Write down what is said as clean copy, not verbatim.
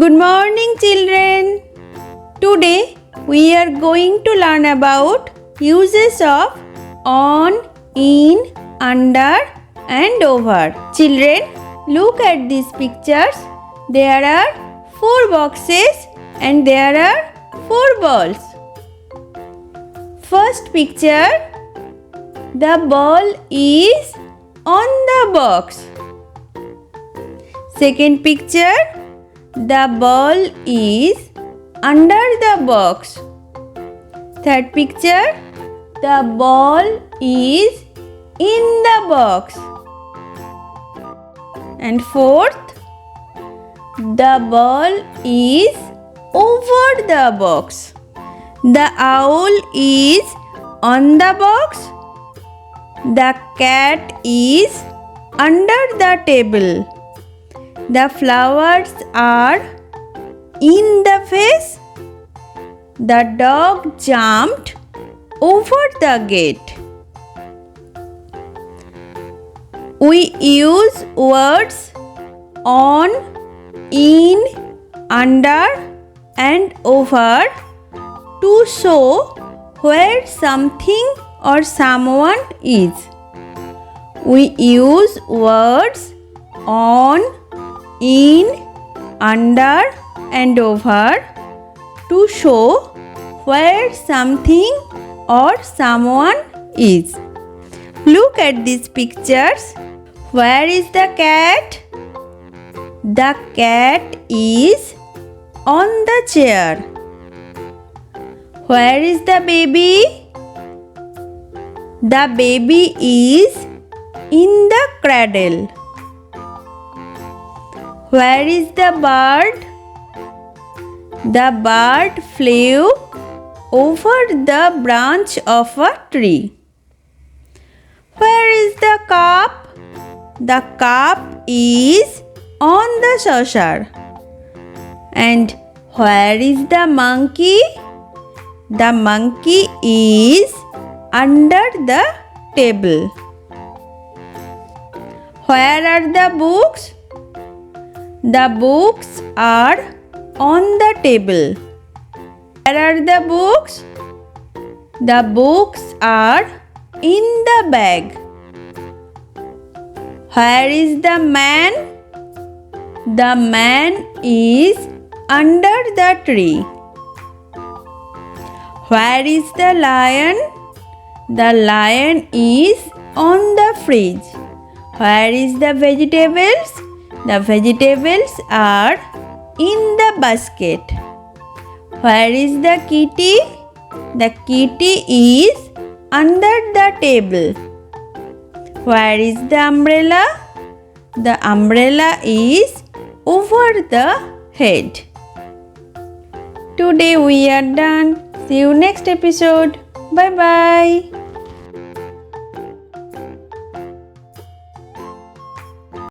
Good morning, children. Today we are going to learn about uses of on, in, under and over. Children, look at these pictures. There are 4 boxes and there are 4 balls. First picture, the ball is on the box. Second picture, the ball is under the box. Third picture, the ball is in the box. And fourth, the ball is over the box. The owl is on the box. The cat is under the table. The flowers are in the vase. The dog jumped over the gate. We use words on, in, under and over to show where something or someone is. We use words on, in, under and over to show where something or someone is. Look at these pictures. Where is the cat? The cat is on the chair. Where is the baby? The baby is in the cradle. Where is the bird? The bird flew over the branch of a tree. Where is the cup? The cup is on the saucer. And where is the monkey? The monkey is under the table. Where are the books? The books are on the table. Where are the books? The books are in the bag. Where is the man? The man is under the tree. Where is the lion? The lion is on the fridge. Where is the vegetables? The vegetables are in the basket. Where is the kitty? The kitty is under the table. Where is the umbrella? The umbrella is over the head. Today we are done. See you next episode. Bye bye.